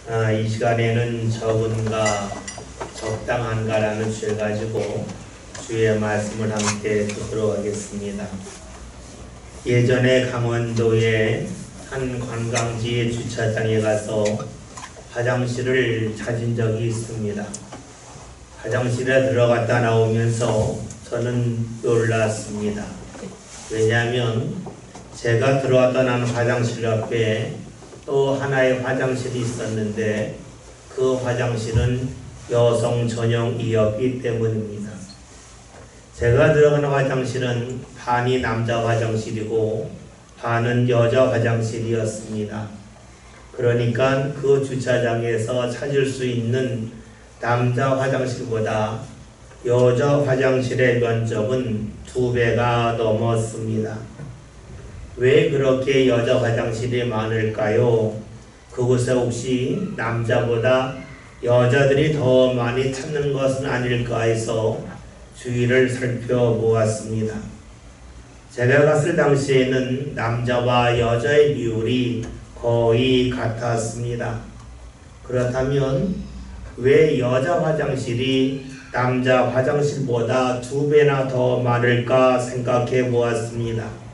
이 시간에는 적은가 적당한가라는 주제 가지고 주의 말씀을 함께 듣도록 하겠습니다. 예전에 강원도의 한 관광지 주차장에 가서 화장실을 찾은 적이 있습니다. 화장실에 들어갔다 나오면서 저는 놀랐습니다. 왜냐하면 제가 들어왔다 나온 화장실 옆에 또 하나의 화장실이 있었는데 그 화장실은 여성 전용이었기 때문입니다. 제가 들어가는 화장실은 반이 남자 화장실이고 반은 여자 화장실이었습니다. 그러니까 그 주차장에서 찾을 수 있는 남자 화장실보다 여자 화장실의 면적은 2배가 넘었습니다. 왜 그렇게 여자 화장실이 많을까요? 그곳에 혹시 남자보다 여자들이 더 많이 찾는 것은 아닐까 해서 주위를 살펴보았습니다. 제가 갔을 당시에는 남자와 여자의 비율이 거의 같았습니다. 그렇다면 왜 여자 화장실이 남자 화장실보다 2배나 더 많을까 생각해 보았습니다.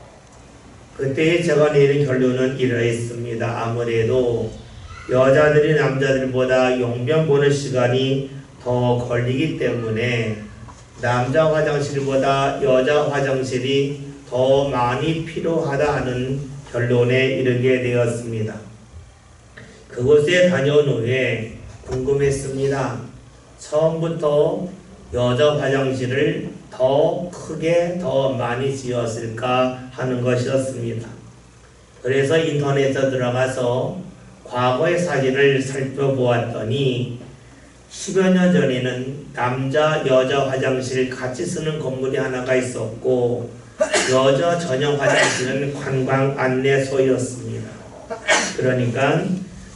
그때 제가 내린 결론은 이러했습니다. 아무래도 여자들이 남자들보다 용변 보는 시간이 더 걸리기 때문에 남자 화장실보다 여자 화장실이 더 많이 필요하다 하는 결론에 이르게 되었습니다. 그곳에 다녀온 후에 궁금했습니다. 처음부터 여자 화장실을 더 크게 더 많이 지었을까 하는 것이었습니다. 그래서 인터넷에 들어가서 과거의 사진을 살펴보았더니 10여 년 전에는 남자 여자 화장실 같이 쓰는 건물이 하나가 있었고 여자 전용 화장실은 관광 안내소였습니다. 그러니까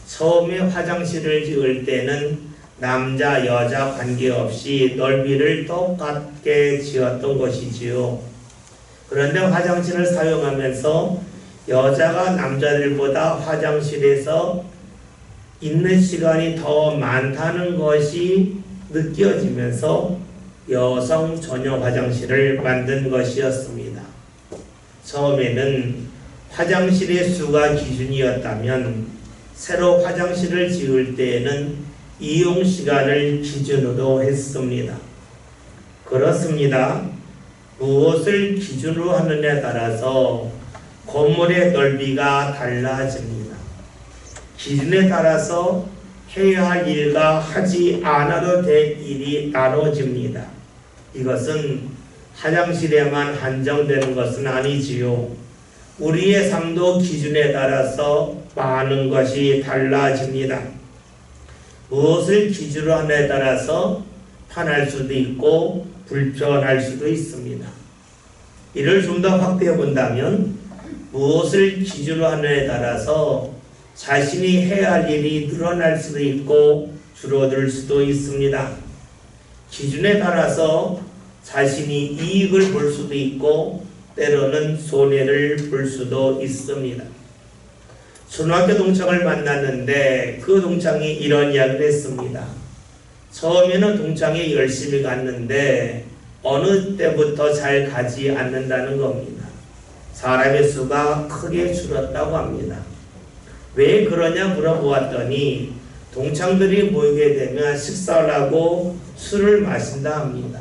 처음에 화장실을 지을 때는 남자 여자 관계없이 넓이를 똑같게 지었던 것이지요. 그런데 화장실을 사용하면서 여자가 남자들보다 화장실에서 있는 시간이 더 많다는 것이 느껴지면서 여성 전용 화장실을 만든 것이었습니다. 처음에는 화장실의 수가 기준이었다면 새로 화장실을 지을 때에는 이용 시간을 기준으로 했습니다. 그렇습니다. 무엇을 기준으로 하느냐에 따라서 건물의 넓이가 달라집니다. 기준에 따라서 해야 할 일과 하지 않아도 될 일이 나눠집니다. 이것은 화장실에만 한정되는 것은 아니지요. 우리의 삶도 기준에 따라서 많은 것이 달라집니다. 무엇을 기준으로 하느냐에 따라서 편할 수도 있고 불편할 수도 있습니다. 이를 좀 더 확대해 본다면 무엇을 기준으로 하느냐에 따라서 자신이 해야 할 일이 늘어날 수도 있고 줄어들 수도 있습니다. 기준에 따라서 자신이 이익을 볼 수도 있고 때로는 손해를 볼 수도 있습니다. 초등학교 동창을 만났는데 그 동창이 이런 이야기를 했습니다. 처음에는 동창이 열심히 갔는데 어느 때부터 잘 가지 않는다는 겁니다. 사람의 수가 크게 줄었다고 합니다. 왜 그러냐 물어보았더니 동창들이 모이게 되면 식사를 하고 술을 마신다 합니다.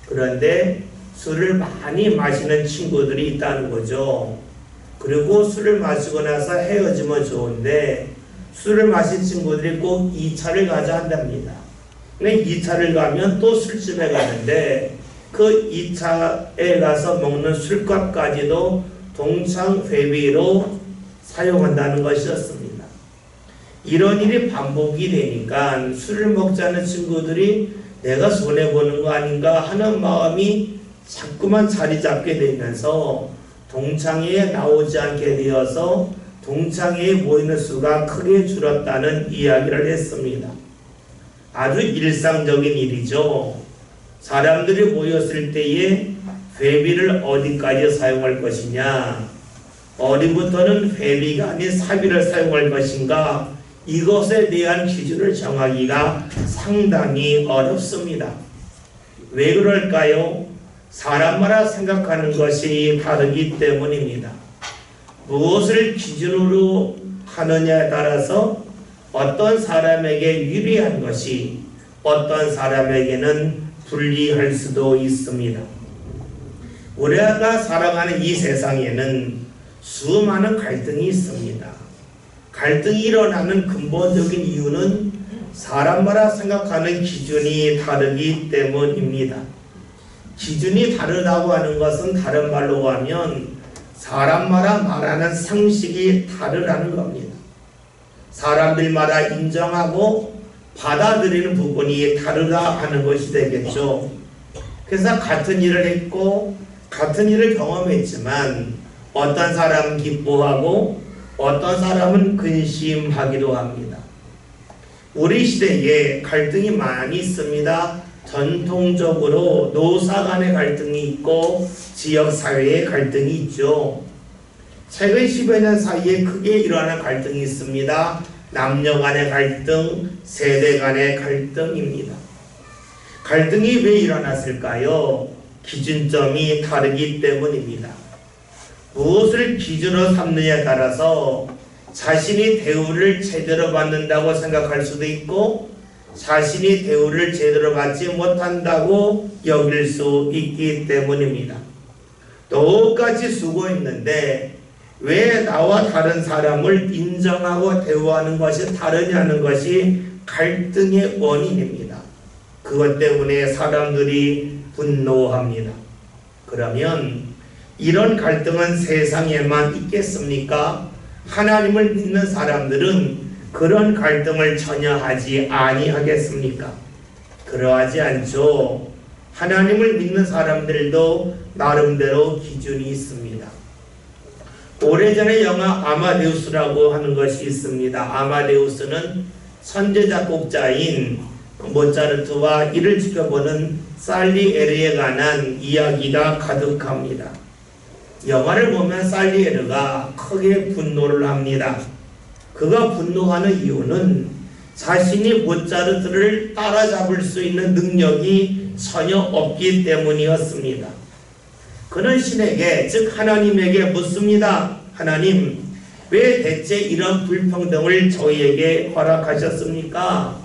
그런데 술을 많이 마시는 친구들이 있다는 거죠. 그리고 술을 마시고 나서 헤어지면 좋은데 술을 마신 친구들이 꼭 2차를 가자 한답니다. 근데 2차를 가면 또 술집에 가는데 그 2차에 가서 먹는 술값까지도 동창 회비로 사용한다는 것이었습니다. 이런 일이 반복이 되니까 술을 먹자는 친구들이 내가 손해보는 거 아닌가 하는 마음이 자꾸만 자리 잡게 되면서 동창회에 나오지 않게 되어서 동창회에 모이는 수가 크게 줄었다는 이야기를 했습니다. 아주 일상적인 일이죠. 사람들이 모였을 때에 회비를 어디까지 사용할 것이냐, 어디부터는 회비가 아닌 사비를 사용할 것인가, 이것에 대한 기준을 정하기가 상당히 어렵습니다. 왜 그럴까요? 사람마다 생각하는 것이 다르기 때문입니다. 무엇을 기준으로 하느냐에 따라서 어떤 사람에게 유리한 것이 어떤 사람에게는 불리할 수도 있습니다. 우리가 살아가는 이 세상에는 수많은 갈등이 있습니다. 갈등이 일어나는 근본적인 이유는 사람마다 생각하는 기준이 다르기 때문입니다. 기준이 다르다고 하는 것은 다른 말로 하면 사람마다 말하는 상식이 다르다는 겁니다. 사람들마다 인정하고 받아들이는 부분이 다르다 하는 것이 되겠죠. 그래서 같은 일을 했고 같은 일을 경험했지만 어떤 사람은 기뻐하고 어떤 사람은 근심하기도 합니다. 우리 시대에 갈등이 많이 있습니다. 전통적으로 노사 간의 갈등이 있고 지역사회의 갈등이 있죠. 최근 10여 년 사이에 크게 일어나는 갈등이 있습니다. 남녀 간의 갈등, 세대 간의 갈등입니다. 갈등이 왜 일어났을까요? 기준점이 다르기 때문입니다. 무엇을 기준으로 삼느냐에 따라서 자신이 대우를 제대로 받는다고 생각할 수도 있고 자신이 대우를 제대로 받지 못한다고 여길 수 있기 때문입니다. 똑같이 수고했는데 왜 나와 다른 사람을 인정하고 대우하는 것이 다르냐는 것이 갈등의 원인입니다. 그것 때문에 사람들이 분노합니다. 그러면 이런 갈등은 세상에만 있겠습니까? 하나님을 믿는 사람들은 그런 갈등을 전혀 하지 아니하겠습니까? 그러하지 않죠. 하나님을 믿는 사람들도 나름대로 기준이 있습니다. 오래전에 영화 아마데우스라고 하는 것이 있습니다. 아마데우스는 천재 작곡자인 모차르트와 이를 지켜보는 살리에르에 관한 이야기가 가득합니다. 영화를 보면 살리에르가 크게 분노를 합니다. 그가 분노하는 이유는 자신이 모차르트를 따라잡을 수 있는 능력이 전혀 없기 때문이었습니다. 그는 신에게, 즉 하나님에게 묻습니다. 하나님, 왜 대체 이런 불평등을 저희에게 허락하셨습니까?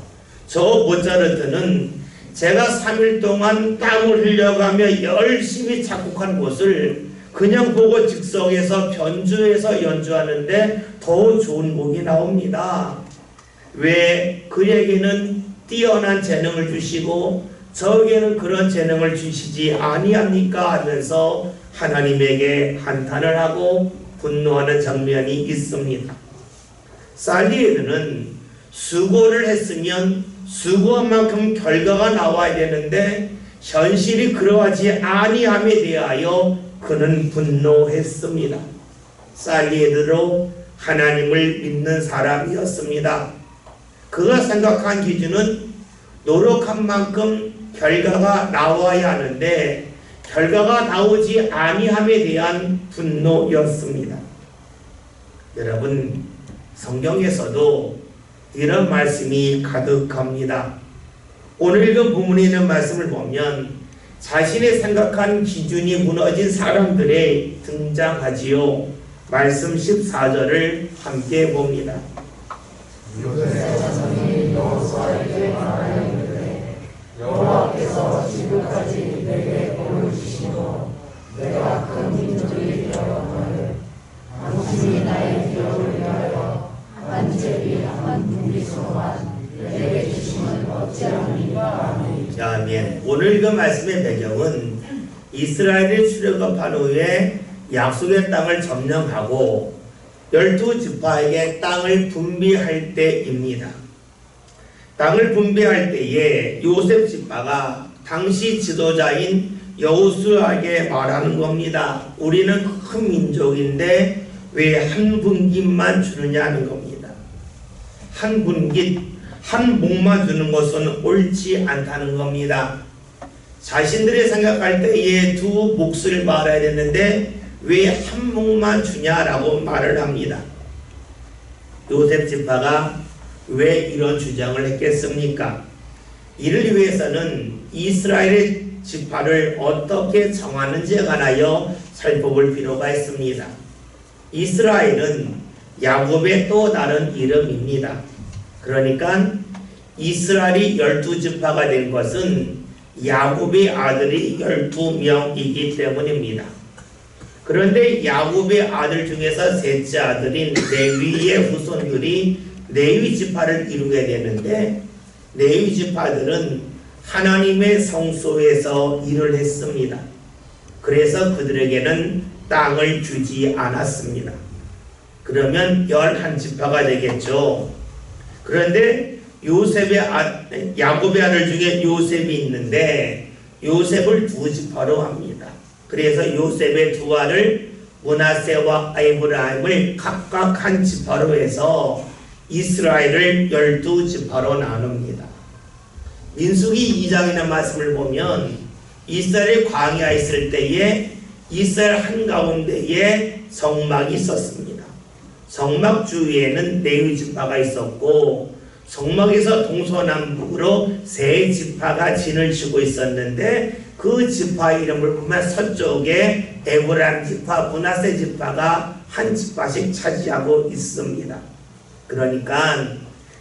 저 모차르트는 제가 3일 동안 땀을 흘려가며 열심히 작곡한 것을 그냥 보고 즉석에서 변주해서 연주하는데 더 좋은 곡이 나옵니다. 왜 그에게는 뛰어난 재능을 주시고 저에게는 그런 재능을 주시지 아니합니까? 하면서 하나님에게 한탄을 하고 분노하는 장면이 있습니다. 살리에르는 수고를 했으면 수고한 만큼 결과가 나와야 되는데 현실이 그러하지 아니함에 대하여 그는 분노했습니다. 살리에르로 하나님을 믿는 사람이었습니다. 그가 생각한 기준은 노력한 만큼 결과가 나와야 하는데 결과가 나오지 아니함에 대한 분노였습니다. 여러분, 성경에서도 이런 말씀이 가득합니다. 오늘 읽은 본문에 있는 말씀을 보면 자신의 생각한 기준이 무너진 사람들이 등장하지요. 말씀 14절을 함께 봅니다. 여호와께서 지금까지 내게 복을 주시고 내가 큰 민족이 되었거늘 당신이 나의 기업을 위하여 한 제비 한 분기소만 내게 주시면 어찌하니까. 아멘. 오늘 그 말씀의 배경은 이스라엘이 출애굽한 후에 약속의 땅을 점령하고 12지파에게 땅을 분배할 때입니다. 땅을 분배할 때에 요셉 지파가 당시 지도자인 여호수아에게 말하는 겁니다. 우리는 큰 민족인데 왜 한 분깃만 주느냐는 겁니다. 한 분깃, 한 몫만 주는 것은 옳지 않다는 겁니다. 자신들이 생각할 때에 두 몫을 말해야 되는데 왜 한 몫만 주냐라고 말을 합니다. 요셉 지파가 왜 이런 주장을 했겠습니까? 이를 위해서는 이스라엘의 지파를 어떻게 정하는지에 관하여 살펴볼 필요가 있습니다. 이스라엘은 야곱의 또 다른 이름입니다. 그러니까 이스라엘이 12지파가 된 것은 야곱의 아들이 12명이기 때문입니다. 그런데 야곱의 아들 중에서 셋째 아들인 레위의 후손들이 레위 지파를 이루게 되는데, 레위 지파들은 하나님의 성소에서 일을 했습니다. 그래서 그들에게는 땅을 주지 않았습니다. 그러면 11지파가 되겠죠. 그런데 야곱의 아들 중에 요셉이 있는데 요셉을 2지파로 합니다. 그래서 요셉의 두 아들 므낫세와 에브라임을 각각 한 지파로 해서 이스라엘을 12지파로 나눕니다. 민수기 2장이라는 말씀을 보면 이스라엘이 광야에 있을 때에 이스라엘 한가운데에 성막이 있었습니다. 성막 주위에는 레위 지파가 있었고 성막에서 동서남북으로 3지파가 진을 치고 있었는데 그 지파 이름을 보면 서쪽에 에브라임 지파, 므낫세 지파가 한 지파씩 차지하고 있습니다. 그러니까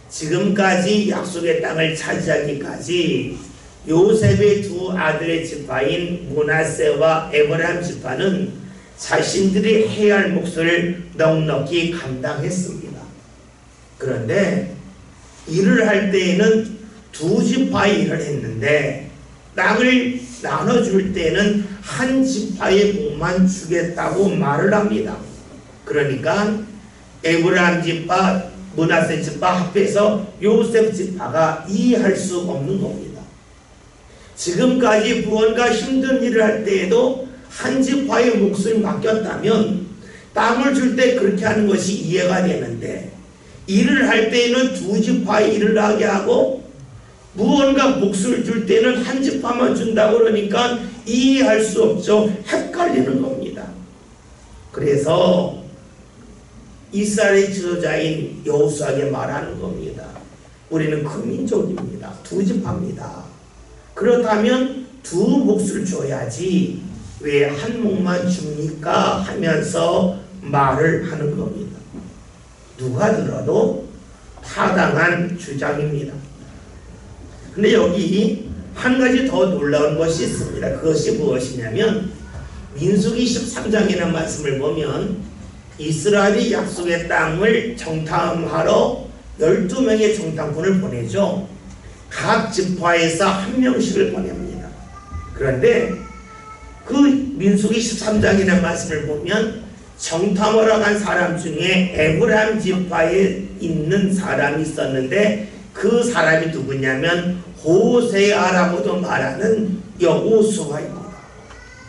지금까지 약속의 땅을 차지하기까지 요셉의 두 아들의 지파인 므낫세와 에브라임 지파는 자신들이 해야 할 몫을 넉넉히 감당했습니다. 그런데 일을 할 때에는 2지파의 일을 했는데 땅을 나눠줄 때는 한 지파의 몫만 주겠다고 말을 합니다. 그러니까 에브라임 지파, 므낫세 지파 합해서 요셉 지파가 이해할 수 없는 겁니다. 지금까지 무언가 힘든 일을 할 때에도 한 지파의 몫을 맡겼다면 땅을 줄 때 그렇게 하는 것이 이해가 되는데, 일을 할 때에는 2지파의 일을 하게 하고 무언가 몫을 줄 때는 한 지파만 준다고 그러니까 이해할 수 없죠. 헷갈리는 겁니다. 그래서 이스라엘의 지도자인 여호수아에게 말하는 겁니다. 우리는 큰 민족입니다. 2지파입니다. 그렇다면 2 몫을 줘야지 왜 한 몫만 줍니까? 하면서 말을 하는 겁니다. 누가 들어도 타당한 주장입니다. 근데 여기 한 가지 더 놀라운 것이 있습니다. 그것이 무엇이냐면 민수기 13장이라는 말씀을 보면 이스라엘이 약속의 땅을 정탐하러 12명의 정탐꾼을 보내죠. 각 지파에서 한 명씩을 보냅니다. 그런데 그 민수기 13장이라는 말씀을 보면 정탐하러 간 사람 중에 에브라임 지파에 있는 사람이 있었는데 그 사람이 누구냐면 호세아라고도 말하는 여호수아입니다.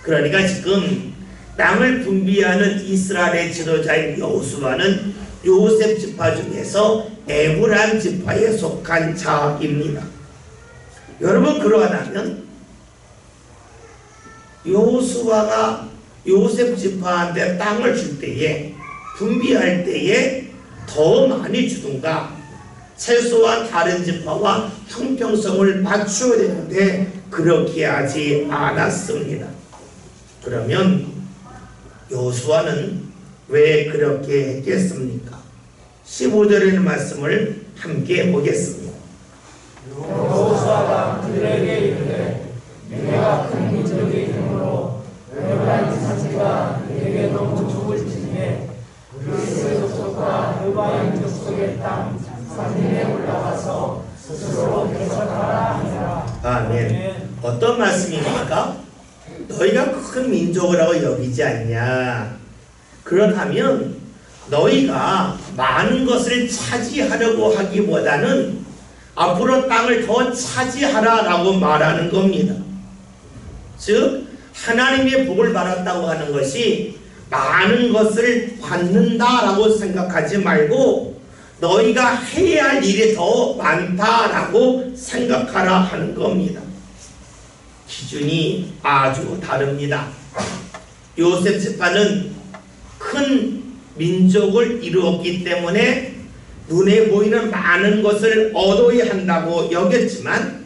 그러니까 지금 땅을 분비하는 이스라엘의 지도자인 여호수아는 요셉 지파 중에서 에브라임 지파에 속한 자입니다. 여러분, 그러하다면 여호수아가 요셉 지파한테 땅을 줄 때에, 분비할 때에 더 많이 주든가 최소한 다른 지파와 형평성을 맞춰야 되는데 그렇게 하지 않았습니다. 그러면 여호수아는 왜 그렇게 했겠습니까? 15절의 말씀을 함께 보겠습니다. 여호수아가 그들에게 이르되 내가 큰 민족이 되므로 에브라임 자체가 내게 너무 좋을지니 그리스의 족속과 에브라임 족속의 땅 산에 올라가서 스스로 개척하라 하니라. 아멘. 어떤 말씀입니까? 너희가 큰 민족이라고 여기지 않냐? 그렇다면 너희가 많은 것을 차지하려고 하기보다는 앞으로 땅을 더 차지하라라고 말하는 겁니다. 즉 하나님의 복을 받았다고 하는 것이 많은 것을 받는다라고 생각하지 말고 너희가 해야 할 일이 더 많다라고 생각하라 하는 겁니다. 기준이 아주 다릅니다. 요셉 지파는 큰 민족을 이루었기 때문에 눈에 보이는 많은 것을 얻어야 한다고 여겼지만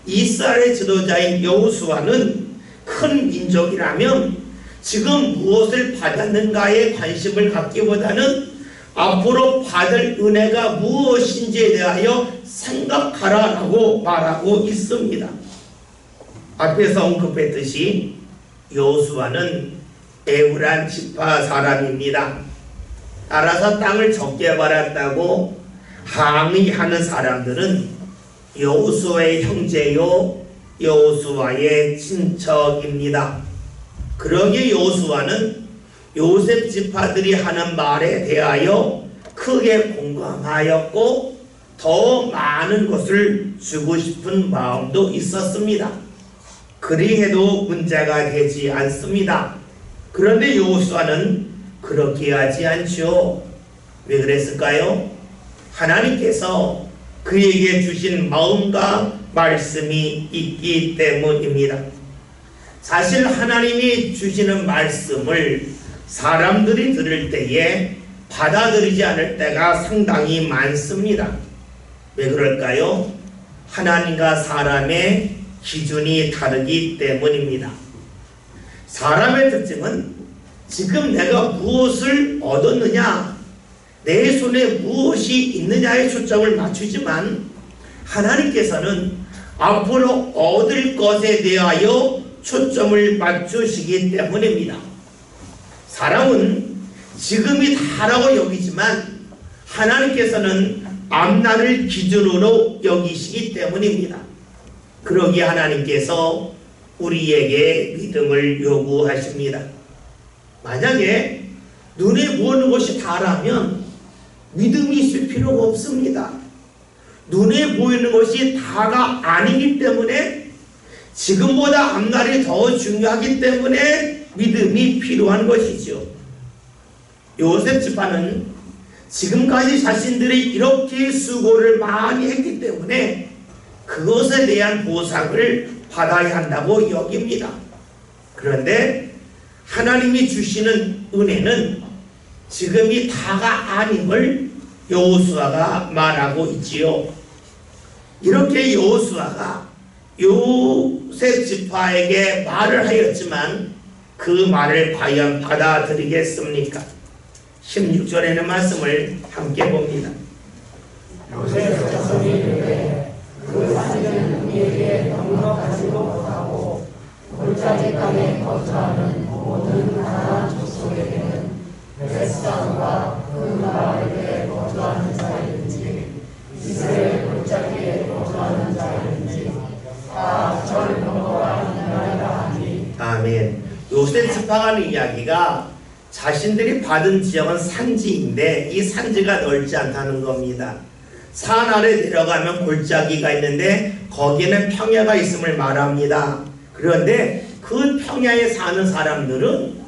이스라엘의 지도자인 여호수아는 큰 민족이라면 지금 무엇을 받았는가에 관심을 갖기보다는 앞으로 받을 은혜가 무엇인지에 대하여 생각하라라고 말하고 있습니다. 앞에서 언급했듯이 여호수아는 에브라임 지파 사람입니다. 따라서 땅을 적게 받았다고 항의하는 사람들은 여호수아의 형제요 여호수아의 친척입니다. 그러기에 여호수아는 요셉 지파들이 하는 말에 대하여 크게 공감하였고 더 많은 것을 주고 싶은 마음도 있었습니다. 그리해도 문제가 되지 않습니다. 그런데 여호수아는 그렇게 하지 않죠. 왜 그랬을까요? 하나님께서 그에게 주신 마음과 말씀이 있기 때문입니다. 사실 하나님이 주시는 말씀을 사람들이 들을 때에 받아들이지 않을 때가 상당히 많습니다. 왜 그럴까요? 하나님과 사람의 기준이 다르기 때문입니다. 사람의 특징은 지금 내가 무엇을 얻었느냐, 내 손에 무엇이 있느냐에 초점을 맞추지만 하나님께서는 앞으로 얻을 것에 대하여 초점을 맞추시기 때문입니다. 사람은 지금이 다라고 여기지만 하나님께서는 앞날을 기준으로 여기시기 때문입니다. 그러기에 하나님께서 우리에게 믿음을 요구하십니다. 만약에 눈에 보이는 것이 다라면 믿음이 있을 필요가 없습니다. 눈에 보이는 것이 다가 아니기 때문에 지금보다 앞날이 더 중요하기 때문에 믿음이 필요한 것이죠. 요셉 지파는 지금까지 자신들이 이렇게 수고를 많이 했기 때문에 그것에 대한 보상을 받아야 한다고 여깁니다. 그런데 하나님이 주시는 은혜는 지금이 다가 아님을 여호수아가 말하고 있지요. 이렇게 여호수아가 요셉 지파에게 말을 하였지만 그 말을 과연 받아들이겠습니까? 16절에는 말씀을 함께 봅니다. 요셉 자손이 이르되 그 산지는 우리에게 너무나 가지도 못하고 골짜기 땅에 거주하는 모든 가나안 족속에게는 벳산과 그 마을에 거주하는 자이든지 이스라엘 골짜기에 거주하는 자이든지 다 저를 넘어가느니라 하니. 아멘. 요셉 지파가 하는 이야기가 자신들이 받은 지역은 산지인데 이 산지가 넓지 않다는 겁니다. 산 아래 내려가면 골짜기가 있는데 거기에는 평야가 있음을 말합니다. 그런데 그 평야에 사는 사람들은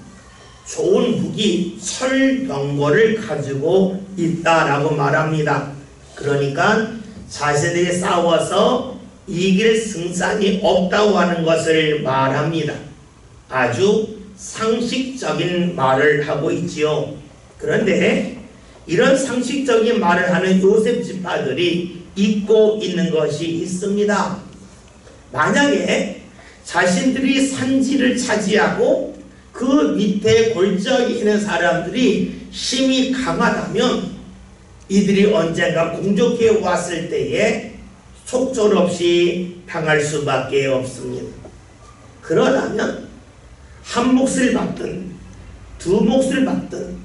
좋은 무기, 철병거를 가지고 있다라고 말합니다. 그러니까 자신들이 싸워서 이길 승산이 없다고 하는 것을 말합니다. 아주 상식적인 말을 하고 있지요. 그런데 이런 상식적인 말을 하는 요셉 지파들이 잊고 있는 것이 있습니다. 만약에 자신들이 산지를 차지하고 그 밑에 골짜기에 있는 사람들이 힘이 강하다면 이들이 언젠가 공격해 왔을 때에 속절없이 당할 수밖에 없습니다. 그러다면 한 몫을 받든 두 몫을 받든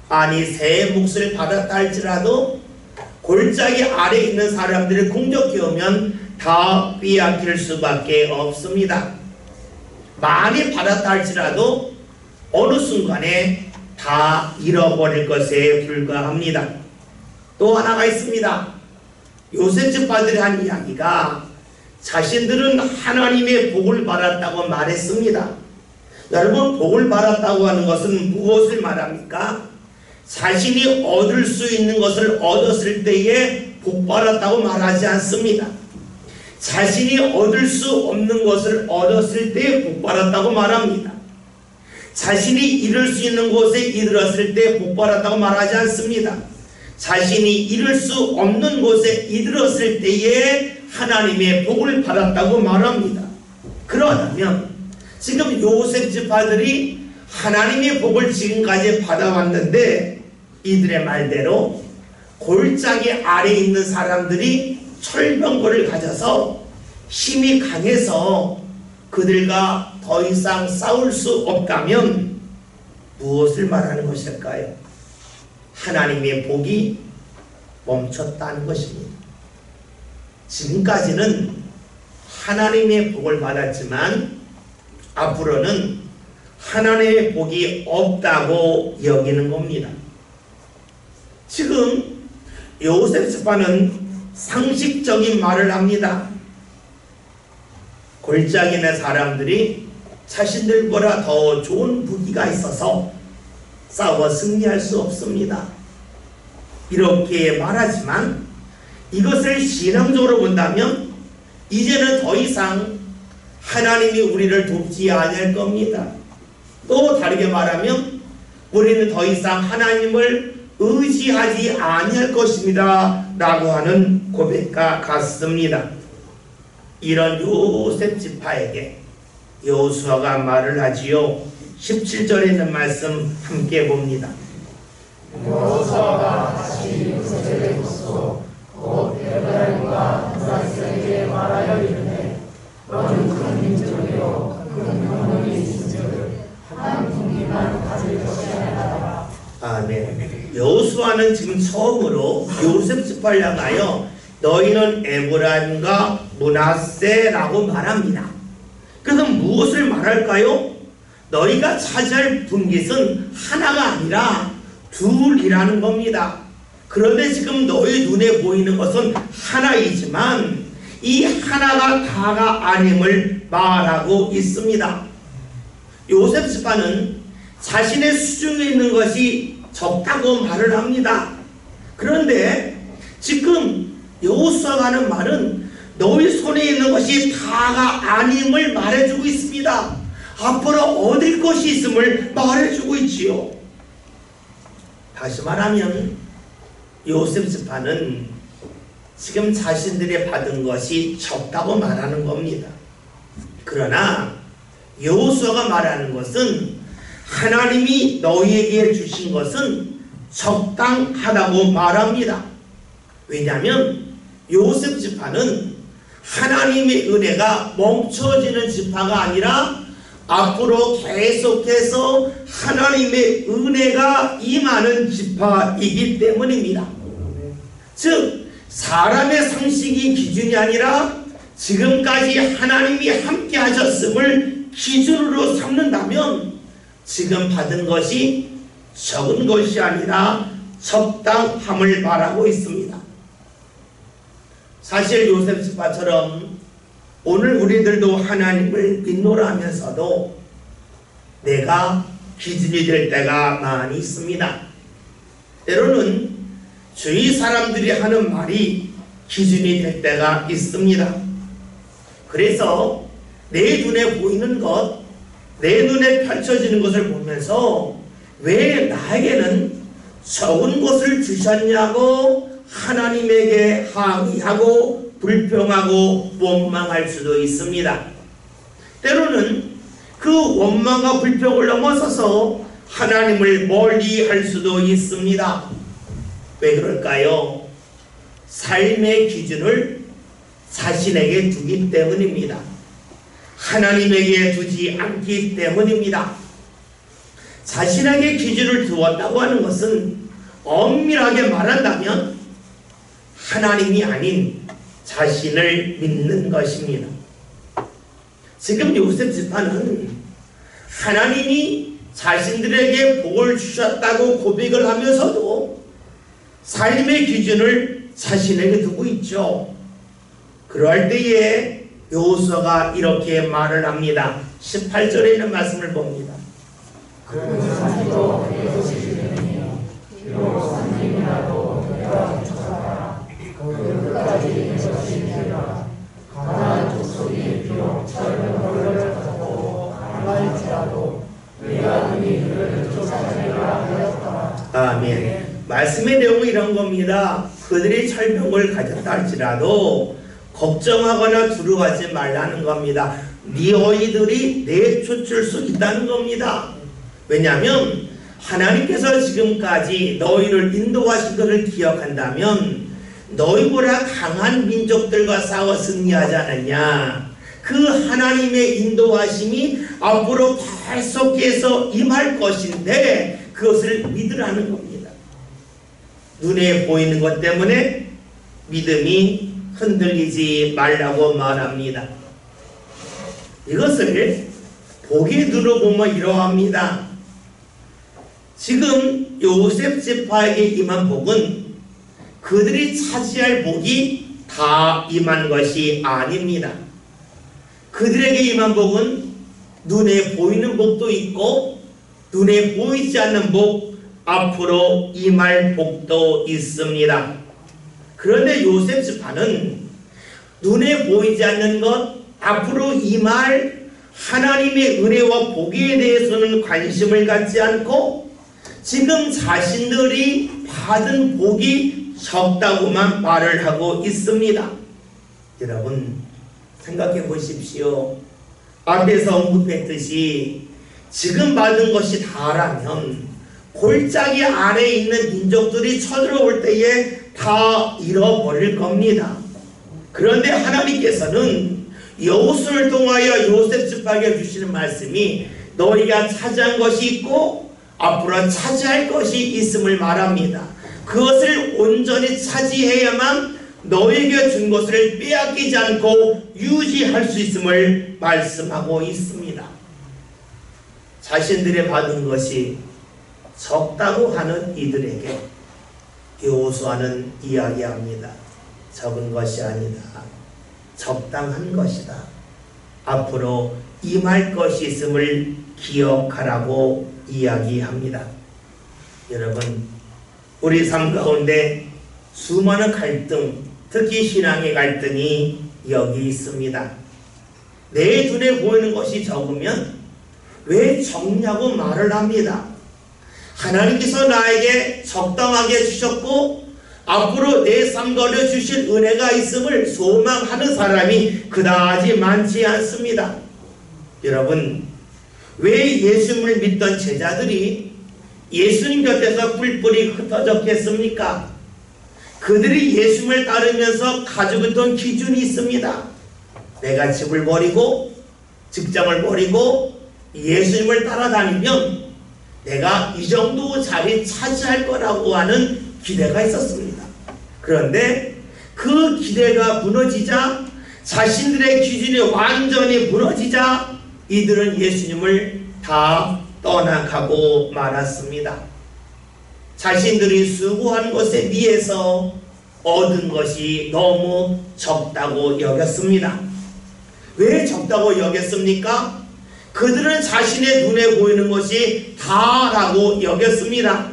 아니 세 몫을 받았다 할지라도 골짜기 아래에 있는 사람들을 공격해 오면 다 빼앗길 수밖에 없습니다. 많이 받았다 할지라도 어느 순간에 다 잃어버릴 것에 불과합니다. 또 하나가 있습니다. 요셉 지파들이 한 이야기가 자신들은 하나님의 복을 받았다고 말했습니다. 여러분, 복을 받았다고 하는 것은 무엇을 말합니까? 자신이 얻을 수 있는 것을 얻었을 때에 복 받았다고 말하지 않습니다. 자신이 얻을 수 없는 것을 얻었을 때에 복 받았다고 말합니다. 자신이 이룰 수 있는 곳에 이르렀을 때 복 받았다고 말하지 않습니다. 자신이 이룰 수 없는 곳에 이르렀을 때에 하나님의 복을 받았다고 말합니다. 그러면 지금 요셉 지파들이 하나님의 복을 지금까지 받아왔는데 이들의 말대로 골짜기 아래에 있는 사람들이 철병거를 가져서 힘이 강해서 그들과 더 이상 싸울 수 없다면 무엇을 말하는 것일까요? 하나님의 복이 멈췄다는 것입니다. 지금까지는 하나님의 복을 받았지만 앞으로는 하나님의 복이 없다고 여기는 겁니다. 지금 요셉 지파는 상식적인 말을 합니다. 골짜기 내 사람들이 자신들보다 더 좋은 무기가 있어서 싸워 승리할 수 없습니다. 이렇게 말하지만 이것을 신앙적으로 본다면 이제는 더 이상 하나님이 우리를 돕지 아니할 겁니다. 또 다르게 말하면 우리는 더 이상 하나님을 의지하지 아니할 것입니다 라고 하는 고백과 같습니다. 이런 요셉 지파에게 여호수아가 말을 하지요. 17절에 있는 말씀 함께 봅니다. 여호수아가 다시 요셉에게 묻소 곧 에브라임과 문하세에게 말하여 이르되 너는 큰 민족이요 큰 영혼이 있은즉 한 분기만 가질 것이 아니라. 아멘. 여호수아는 지금 처음으로 요셉 지파를 향하여 너희는 에브라임과 므낫세라고 말합니다. 그래서 무엇을 말할까요? 너희가 차지할 분깃은 하나가 아니라 둘이라는 겁니다. 그런데 지금 너희 눈에 보이는 것은 하나이지만 이 하나가 다가 아님을 말하고 있습니다. 요셉 지파는 자신의 수중에 있는 것이 적다고 말을 합니다. 그런데 지금 여호수아가 하는 말은 너희 손에 있는 것이 다가 아님을 말해주고 있습니다. 앞으로 얻을 것이 있음을 말해주고 있지요. 다시 말하면 요셉 지파는 지금 자신들이 받은 것이 적다고 말하는 겁니다. 그러나 여호수아가 말하는 것은 하나님이 너희에게 주신 것은 적당하다고 말합니다. 왜냐하면 요셉 지파는 하나님의 은혜가 멈춰지는 지파가 아니라 앞으로 계속해서 하나님의 은혜가 임하는 지파이기 때문입니다. 즉 사람의 상식이 기준이 아니라 지금까지 하나님이 함께 하셨음을 기준으로 삼는다면 지금 받은 것이 적은 것이 아니라 적당함을 말하고 있습니다. 사실 요셉 지파처럼 오늘 우리들도 하나님을 믿노라 하면서도 내가 기준이 될 때가 많이 있습니다. 때로는 주위 사람들이 하는 말이 기준이 될 때가 있습니다. 그래서 내 눈에 보이는 것, 내 눈에 펼쳐지는 것을 보면서 왜 나에게는 적은 것을 주셨냐고 하나님에게 항의하고 불평하고 원망할 수도 있습니다. 때로는 그 원망과 불평을 넘어서서 하나님을 멀리할 수도 있습니다. 왜 그럴까요? 삶의 기준을 자신에게 두기 때문입니다. 하나님에게 두지 않기 때문입니다. 자신에게 기준을 두었다고 하는 것은 엄밀하게 말한다면 하나님이 아닌 자신을 믿는 것입니다. 지금 요셉 지파는 하나님이 자신들에게 복을 주셨다고 고백을 하면서도 삶의 기준을 자신에게 두고 있죠. 그럴 때에 여호수아가 이렇게 말을 합니다. 18절에 있는 말씀을 봅니다. 그 산지도 이것이니 비록 산짐이라도 내가 쫓아가라. 그 끝까지 내 것이니라. 가나안 족속이 비록 철병거를 가졌고 강할지라도 내가 능히 그를 쫓아내리라 하였다. 아멘. 말씀의 내용은 이런 겁니다. 그들이 철병을 가졌다 할지라도 걱정하거나 두려워하지 말라는 겁니다. 너희들이 내쫓을 수 있다는 겁니다. 왜냐하면 하나님께서 지금까지 너희를 인도하신 것을 기억한다면 너희보다 강한 민족들과 싸워 승리하지 않았냐. 그 하나님의 인도하심이 앞으로 계속해서 임할 것인데 그것을 믿으라는 겁니다. 눈에 보이는 것 때문에 믿음이 흔들리지 말라고 말합니다. 이것을 복의 눈으로 보면 이러합니다. 지금 요셉 지파에게 임한 복은 그들이 차지할 복이 다 임한 것이 아닙니다. 그들에게 임한 복은 눈에 보이는 복도 있고 눈에 보이지 않는 복, 앞으로 임할 복도 있습니다. 그런데 요셉 지파는 눈에 보이지 않는 것, 앞으로 임할 하나님의 은혜와 복에 대해서는 관심을 갖지 않고 지금 자신들이 받은 복이 적다고만 말을 하고 있습니다. 여러분 생각해 보십시오. 앞에서 언급했듯이 지금 받은 것이 다라면 골짜기 아래에 있는 민족들이 쳐들어올 때에 다 잃어버릴 겁니다. 그런데 하나님께서는 여호수아를 통하여 요셉 지파에게 주시는 말씀이 너희가 차지한 것이 있고 앞으로 차지할 것이 있음을 말합니다. 그것을 온전히 차지해야만 너에게 준 것을 빼앗기지 않고 유지할 수 있음을 말씀하고 있습니다. 자신들의 받은 것이 적다고 하는 이들에게 여호수아는 이야기합니다. 적은 것이 아니다. 적당한 것이다. 앞으로 임할 것이 있음을 기억하라고 이야기합니다. 여러분, 우리 삶 가운데 수많은 갈등, 특히 신앙의 갈등이 여기 있습니다. 내 눈에 보이는 것이 적으면 왜 적냐고 말을 합니다. 하나님께서 나에게 적당하게 주셨고 앞으로 내 삶 가운데 주실 은혜가 있음을 소망하는 사람이 그다지 많지 않습니다. 여러분, 왜 예수님을 믿던 제자들이 예수님 곁에서 뿔뿔이 흩어졌겠습니까? 그들이 예수님을 따르면서 가지고 있던 기준이 있습니다. 내가 집을 버리고 직장을 버리고 예수님을 따라다니면 내가 이 정도 자리 차지할 거라고 하는 기대가 있었습니다. 그런데 그 기대가 무너지자, 자신들의 기준이 완전히 무너지자 이들은 예수님을 다 떠나가고 말았습니다. 자신들이 수고한 것에 비해서 얻은 것이 너무 적다고 여겼습니다. 왜 적다고 여겼습니까? 그들은 자신의 눈에 보이는 것이 다라고 여겼습니다.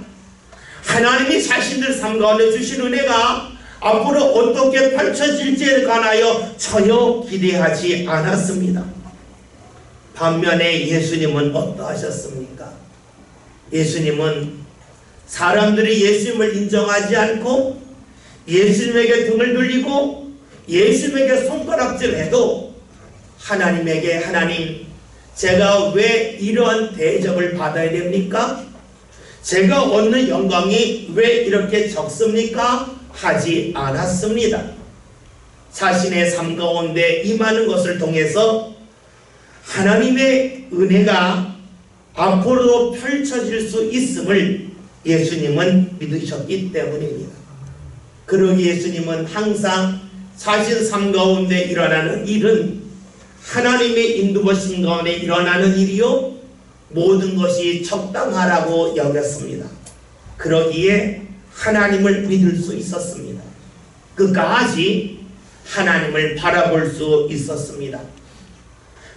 하나님이 자신들 삶 가운데 주신 은혜가 앞으로 어떻게 펼쳐질지에 관하여 전혀 기대하지 않았습니다. 반면에 예수님은 어떠하셨습니까? 예수님은 사람들이 예수님을 인정하지 않고 예수님에게 등을 돌리고 예수님에게 손가락질해도 하나님에게 하나님, 제가 왜 이러한 대접을 받아야 됩니까? 제가 얻는 영광이 왜 이렇게 적습니까? 하지 않았습니다. 자신의 삶 가운데 임하는 것을 통해서 하나님의 은혜가 앞으로도 펼쳐질 수 있음을 예수님은 믿으셨기 때문입니다. 그러기 예수님은 항상 자신 삶 가운데 일어나는 일은 하나님의 인도하심 가운데 일어나는 일이요 모든 것이 적당하라고 여겼습니다. 그러기에 하나님을 믿을 수 있었습니다. 끝까지 하나님을 바라볼 수 있었습니다.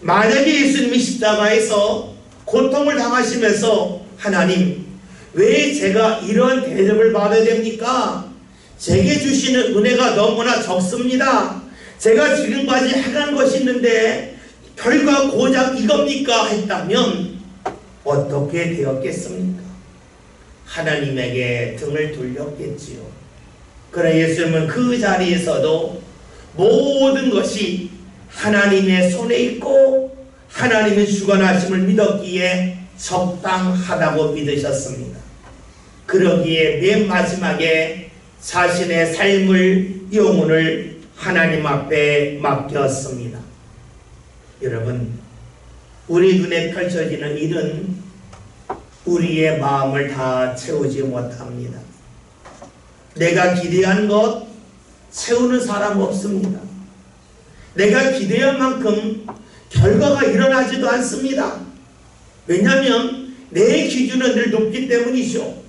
만약에 예수님이 십자가에서 고통을 당하시면서 하나님, 왜 제가 이런 대접을 받아야 됩니까? 제게 주시는 은혜가 너무나 적습니다. 제가 지금까지 해간 것이 있는데 결과 고작 이겁니까? 했다면 어떻게 되었겠습니까? 하나님에게 등을 돌렸겠지요. 그러나 예수님은 그 자리에서도 모든 것이 하나님의 손에 있고 하나님의 주관하심을 믿었기에 적당하다고 믿으셨습니다. 그러기에 맨 마지막에 자신의 삶을, 영혼을 하나님 앞에 맡겼습니다. 여러분, 우리 눈에 펼쳐지는 일은 우리의 마음을 다 채우지 못합니다. 내가 기대한 것 채우는 사람 없습니다. 내가 기대한 만큼 결과가 일어나지도 않습니다. 왜냐하면 내 기준은 늘 높기 때문이죠.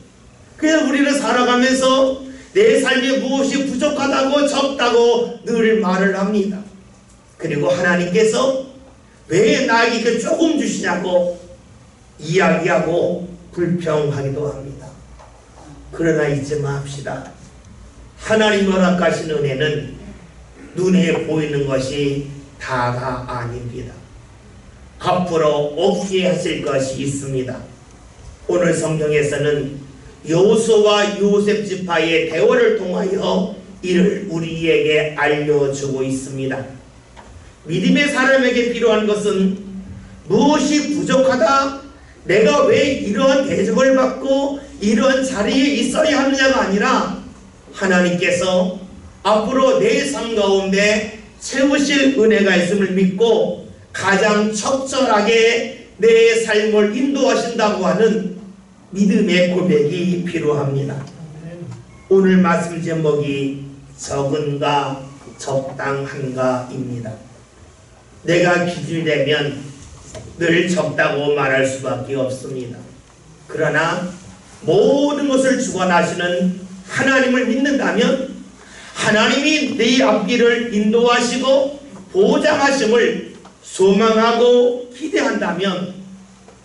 그래서 우리는 살아가면서 내 삶에 무엇이 부족하다고 적다고 늘 말을 합니다. 그리고 하나님께서 왜 나에게 조금 주시냐고 이야기하고 불평하기도 합니다. 그러나 잊지 맙시다. 하나님 허락하신 은혜는 눈에 보이는 것이 다가 아닙니다. 앞으로 없게 하실 것이 있습니다. 오늘 성경에서는 여호수아와 요셉 지파의 대화를 통하여 이를 우리에게 알려주고 있습니다. 믿음의 사람에게 필요한 것은 무엇이 부족하다, 내가 왜 이러한 대접을 받고 이러한 자리에 있어야 하느냐가 아니라 하나님께서 앞으로 내 삶 가운데 채우실 은혜가 있음을 믿고 가장 적절하게 내 삶을 인도하신다고 하는 믿음의 고백이 필요합니다. 오늘 말씀 제목이 적은가 적당한가입니다. 내가 기준이 되면 늘 적다고 말할 수밖에 없습니다. 그러나 모든 것을 주관하시는 하나님을 믿는다면 하나님이 내 앞길을 인도하시고 보장하심을 소망하고 기대한다면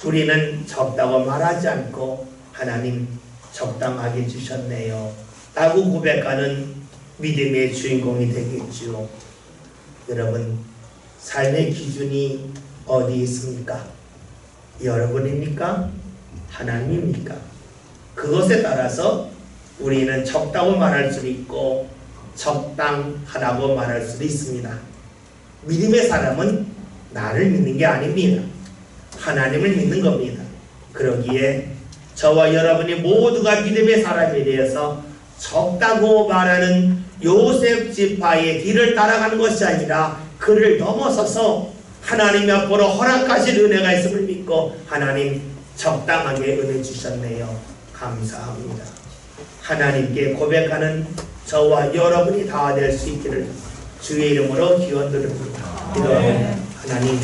우리는 적다고 말하지 않고 하나님 적당하게 주셨네요 라고 고백하는 믿음의 주인공이 되겠지요. 여러분, 삶의 기준이 어디 있습니까? 여러분입니까? 하나님입니까? 그것에 따라서 우리는 적다고 말할 수도 있고 적당하다고 말할 수도 있습니다. 믿음의 사람은 나를 믿는 게 아닙니다. 하나님을 믿는 겁니다. 그러기에 저와 여러분이 모두가 믿음의 사람에 대해서 적다고 말하는 요셉 지파의 길을 따라가는 것이 아니라 그를 넘어서서 하나님 앞으로 허락하신 은혜가 있음을 믿고 하나님 적당하게 은혜 주셨네요. 감사합니다. 하나님께 고백하는 저와 여러분이 다 될 수 있기를 주의 이름으로 기원드립니다. 하나님